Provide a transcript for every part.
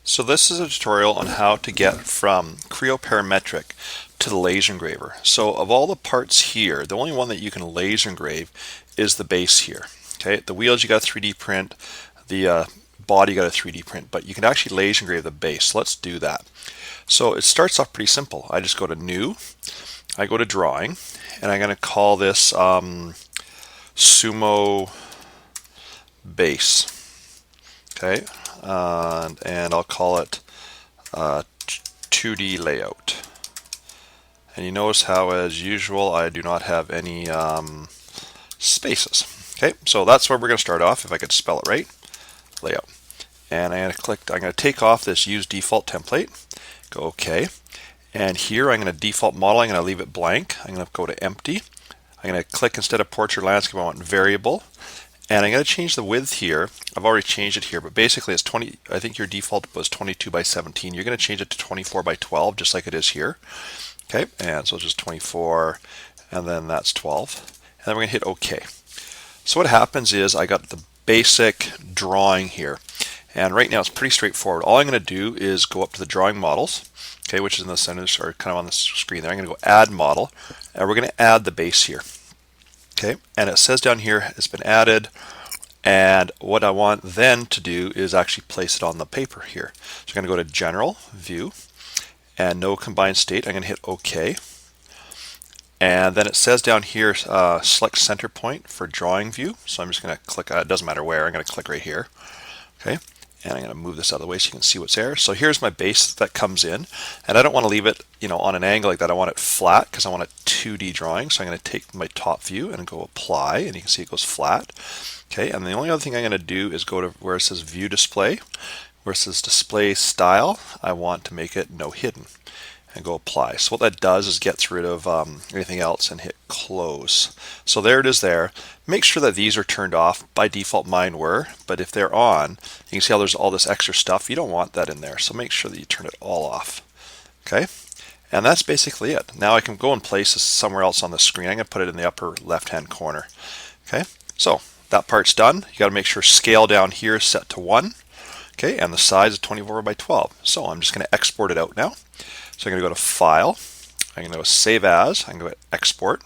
So this is a tutorial on how to get from Creo Parametric to the laser engraver. So of all the parts here, the only one that you can laser engrave is the base here. Okay, the wheels you got to 3D print, the body you got to 3D print, but you can actually laser engrave the base. So let's do that. So it starts off pretty simple. I just go to New, I go to Drawing, and I'm going to call this Sumo Base. Okay, and I'll call it 2D layout. And you notice how, as usual, I do not have any spaces. Okay, so that's where we're going to start off. If I could spell it right, layout. And I'm going to take off this use default template, go OK. And here I'm going to default model, I'm going to leave it blank. I'm going to go to empty. I'm going to click, instead of portrait landscape, I want variable. And I'm going to change the width here. I've already changed it here, but basically it's 20. I think your default was 22 by 17. You're going to change it to 24 by 12, just like it is here. Okay, and so it's just 24, and then that's 12. And then we're going to hit OK. So what happens is I got the basic drawing here. And right now it's pretty straightforward. All I'm going to do is go up to the drawing models, okay, which is in the center, or kind of on the screen there. I'm going to go add model, and we're going to add the base here. Okay, and it says down here it's been added, and what I want then to do is actually place it on the paper here. So I'm going to go to General, View, and No Combined State. I'm going to hit OK. And then it says down here, select center point for drawing view. So I'm just going to click, it doesn't matter where, I'm going to click right here. Okay, and I'm going to move this out of the way so you can see what's there. So here's my base that comes in, and I don't want to leave it, on an angle like that. I want it flat because I want a 2D drawing. So I'm going to take my top view and go apply, and you can see it goes flat. Okay, and the only other thing I'm going to do is go to where it says View Display, where it says Display Style. I want to make it No Hidden, and go apply. So what that does is gets rid of anything else, and hit close. So there it is there. Make sure that these are turned off. By default mine were, but if they're on, you can see how there's all this extra stuff. You don't want that in there, so make sure that you turn it all off. Okay, and that's basically it. Now I can go and place this somewhere else on the screen. I'm going to put it in the upper left hand corner. Okay, so that part's done. You got to make sure scale down here is set to 1. Okay, and the size is 24 by 12. So I'm just going to export it out now. So I'm going to go to File, I'm going to go Save As, I'm going to go to Export,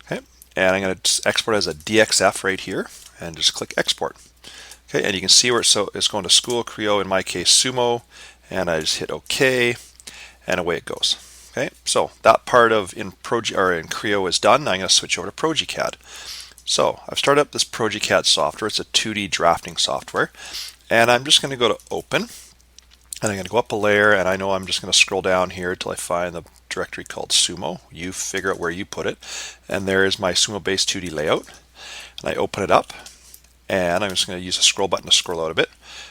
okay, and I'm going to export as a DXF right here, and just click Export. Okay, and you can see where it's going to School Creo, in my case Sumo, and I just hit OK, and away it goes. Okay, so that part in Creo is done. Now I'm going to switch over to ProG. So I've started up this ProG software. It's a 2D drafting software, and I'm just going to go to Open. And I'm going to go up a layer, and I know I'm just going to scroll down here until I find the directory called Sumo. You figure out where you put it. And there is my Sumo base 2D layout. And I open it up, and I'm just going to use the scroll button to scroll out a bit.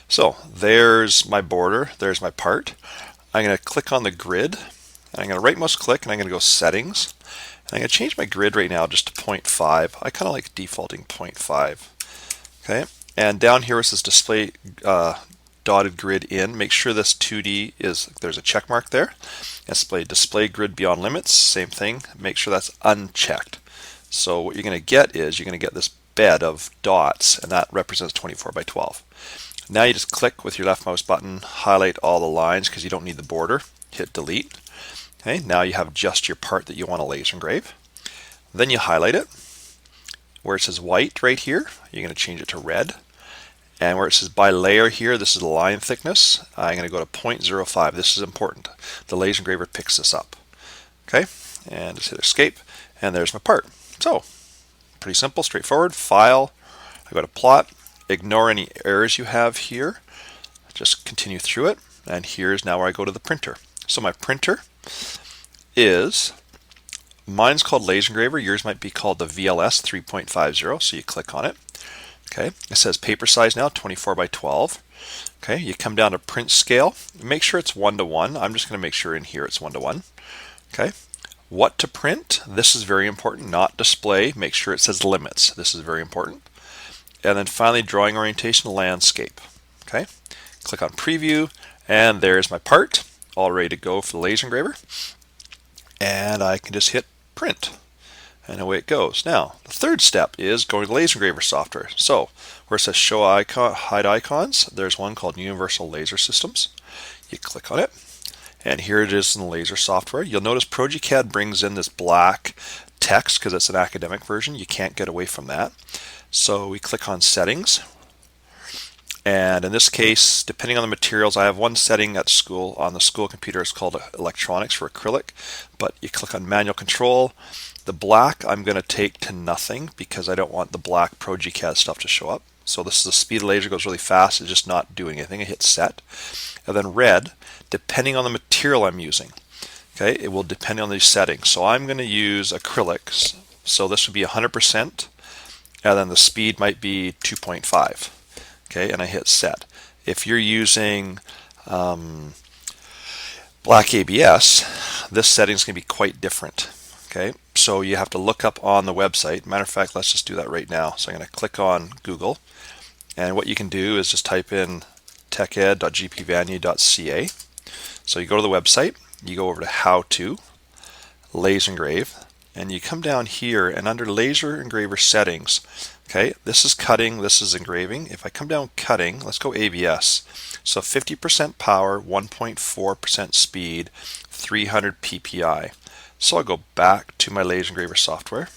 So there's my border, there's my part. I'm going to click on the grid, and I'm going to right mouse click, and I'm going to go Settings. And I'm going to change my grid right now just to 0.5. I kind of like defaulting 0.5. Okay, and down here it says Display dotted grid in. Make sure this 2D there's a check mark there. Display grid beyond limits, same thing. Make sure that's unchecked. So what you're going to get is you're going to get this bed of dots, and that represents 24 by 12. Now you just click with your left mouse button, highlight all the lines because you don't need the border. Hit delete. Okay, now you have just your part that you want to laser engrave. Then you highlight it. Where it says white right here, you're going to change it to red. And where it says by layer here, this is the line thickness. I'm going to go to 0.05. This is important. The laser engraver picks this up. Okay, and just hit escape, and there's my part. So, pretty simple, straightforward. File, I go to plot, ignore any errors you have here. Just continue through it, and here's now where I go to the printer. So my printer mine's called laser engraver. Yours might be called the VLS 3.50, so you click on it. Okay, it says paper size now 24 by 12. Okay, you come down to print scale. Make sure it's 1:1. I'm just going to make sure in here it's 1:1. Okay, what to print? This is very important. Not display. Make sure it says limits. This is very important. And then finally, drawing orientation landscape. Okay, click on preview, and there's my part, all ready to go for the laser engraver. And I can just hit print. and away it goes. Now, the third step is going to laser engraver software. So, where it says show icon, hide icons, there's one called Universal Laser Systems. You click on it, and here it is in the laser software. You'll notice ProG brings in this black text because it's an academic version. You can't get away from that. So we click on settings. And in this case, depending on the materials, I have one setting at school on the school computer. It's called electronics for acrylic, but you click on manual control. The black I'm going to take to nothing because I don't want the black ProG stuff to show up. So this is the speed of the laser, goes really fast. It's just not doing anything. I hit set. And then red, depending on the material I'm using. Okay, it will depend on these settings. So I'm going to use acrylics. So this would be 100%, and then the speed might be 2.5. Okay, and I hit set. If you're using black ABS, this setting is going to be quite different. Okay, so you have to look up on the website. Matter of fact, let's just do that right now. So I'm going to click on Google, and what you can do is just type in teched.gpvanier.ca. So you go to the website, you go over to How To, Laser Engrave, and you come down here and under Laser Engraver Settings, okay, this is cutting, this is engraving. If I come down cutting, let's go ABS. So 50% power, 1.4% speed, 300 PPI. So I'll go back to my laser engraver software.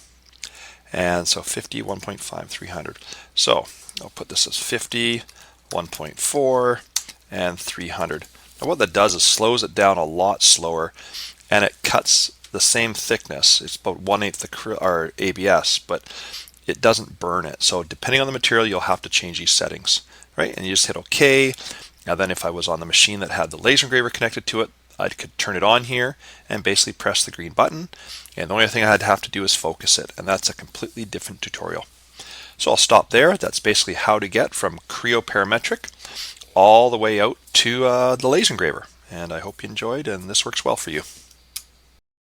And so 50, 1.5, 300. So I'll put this as 50, 1.4, and 300. Now what that does is slows it down a lot slower, and it cuts the same thickness. It's about 1/8 the ABS, but it doesn't burn it. So depending on the material, you'll have to change these settings, right? And you just hit OK. Now then, if I was on the machine that had the laser engraver connected to it, I could turn it on here and basically press the green button. And the only thing I'd have to do is focus it, and that's a completely different tutorial. So I'll stop there. That's basically how to get from Creo Parametric all the way out to the laser engraver. And I hope you enjoyed, and this works well for you.